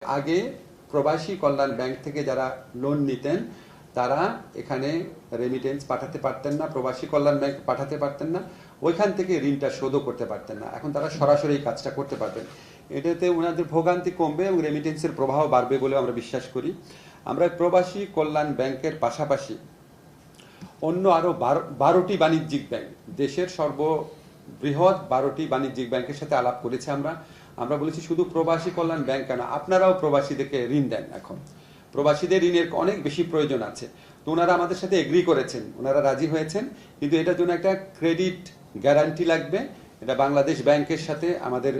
আগে প্রবাসী কল্যাণ ব্যাংক থেকে যারা লোন নিতেন তারা এখানে রেমিটেন্স পাঠাতে পারতেন না, প্রবাসী কল্যাণ ব্যাংক পাঠাতে পারতেন না, ওইখান থেকে ঋণটা শোধও করতে পারতেন না। এখন তারা সরাসরি এই কাজটা করতে পারবেন। এটাতে ওনাদের ভোগান্তি কমবে এবং রেমিটেন্সের প্রবাহ বাড়বে বলে আমরা বিশ্বাস করি। আমরা প্রবাসী কল্যাণ ব্যাংকের পাশাপাশি অন্য আরও 12টি বাণিজ্যিক ব্যাংক, দেশের সর্ববৃহৎ 12টি বাণিজ্যিক ব্যাংকের সাথে আলাপ করেছি। আমরা বলেছি শুধু প্রবাসী কল্যাণ ব্যাংক কেন, আপনারাও প্রবাসীদেরকে ঋণ দেন। এখন প্রবাসীদের ঋণের অনেক বেশি প্রয়োজন আছে, তো ওনারা আমাদের সাথে এগ্রি করেছেন, ওনারা রাজি হয়েছেন, কিন্তু এটার জন্য একটা ক্রেডিট গ্যারান্টি লাগবে। এটা বাংলাদেশ ব্যাংকের সাথে আমাদের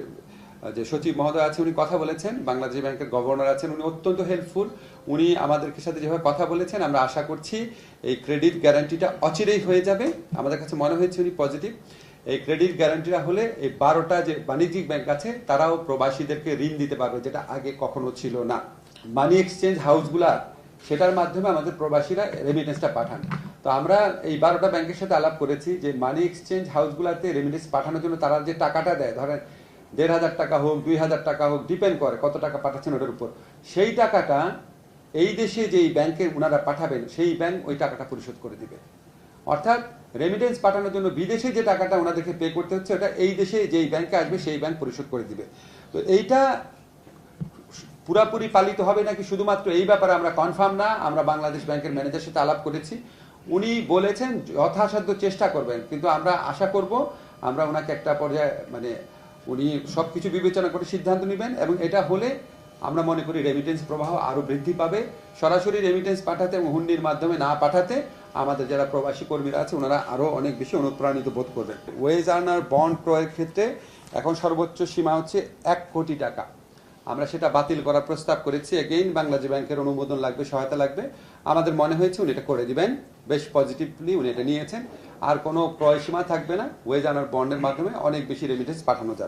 যে সচিব মহোদয় আছে উনি কথা বলেছেন, বাংলাদেশ ব্যাংকের গভর্নর আছেন, উনি অত্যন্ত হেল্পফুল। উনি আমাদের সাথে যেভাবে কথা বলেছেন আমরা আশা করছি এই ক্রেডিট গ্যারান্টিটা অচিরেই হয়ে যাবে। আমাদের কাছে মনে হয়েছে উনি পজিটিভ। এই ক্রেডিট গ্যারান্টিটা হলে এই 12টা যে বাণিজ্যিক ব্যাংক আছে তারাও প্রবাসীদেরকে ঋণ দিতে পারবে, যেটা আগে কখনো ছিল না। মানি এক্সচেঞ্জ হাউসগুলা সেটার মাধ্যমে আমাদের প্রবাসীরা রেমিটেন্সটা পাঠান। তো আমরা এই 12টা ব্যাংকের সাথে আলাপ করেছি যে মানি এক্সচেঞ্জ হাউসগুলাতে রেমিটেন্স পাঠানোর জন্য তারা যে টাকাটা দেয়, ধরেন 1,500 টাকা হোক 2,000 টাকা হোক, ডিপেন্ড করে কত টাকা পাঠাচ্ছেন ওটার উপর, সেই টাকাটা এই দেশে যেই ব্যাংকে ওনারা পাঠাবেন সেই ব্যাংক ওই টাকাটা পরিশোধ করে দিবে। অর্থাৎ রেমিটেন্স পাঠানোর জন্য বিদেশে যে টাকাটা ওনাদেরকে পে করতে হচ্ছে ওটা এই দেশে যেই ব্যাংকে আসবে সেই ব্যাংক পরিশোধ করে দিবে। তো এইটা পুরাপুরি পালিত হবে নাকি শুধুমাত্র এই ব্যাপারে আমরা কনফার্ম না। আমরা বাংলাদেশ ব্যাংকের ম্যানেজারের সাথে আলাপ করেছি, উনি বলেছেন যথাসাধ্য চেষ্টা করবেন, কিন্তু আমরা আশা করব আমরা ওনাকে একটা পর্যায়ে উনি সবকিছু বিবেচনা করে সিদ্ধান্ত নেবেন এবং এটা হলে আমরা মনে করি রেমিটেন্স প্রবাহ আরো বৃদ্ধি পাবে। সরাসরি রেমিটেন্স পাঠাতে এবং হুন্ডির মাধ্যমে না পাঠাতে আমাদের যারা প্রবাসী কর্মীরা আছে ওনারা আরো অনেক বেশি অনুপ্রাণিত বোধ করবেন। ওয়েজ আর্নার বন্ড ক্রয়ের ক্ষেত্রে এখন সর্বোচ্চ সীমা হচ্ছে 1 কোটি টাকা। আমরা সেটা বাতিল করার প্রস্তাব করেছি। এগেইন বাংলাদেশ ব্যাংকের অনুমোদন লাগবে, সহায়তা লাগবে। আমাদের মনে হয়েছে উনি এটা করে দিবেন, বেশ পজিটিভলি উনি এটা নিয়েছেন। আর কোনো ক্রয় সীমা থাকবে না, ওয়েজ আর্নার বন্ডের মাধ্যমে অনেক বেশি রেমিটেন্স পাঠানো যাবে।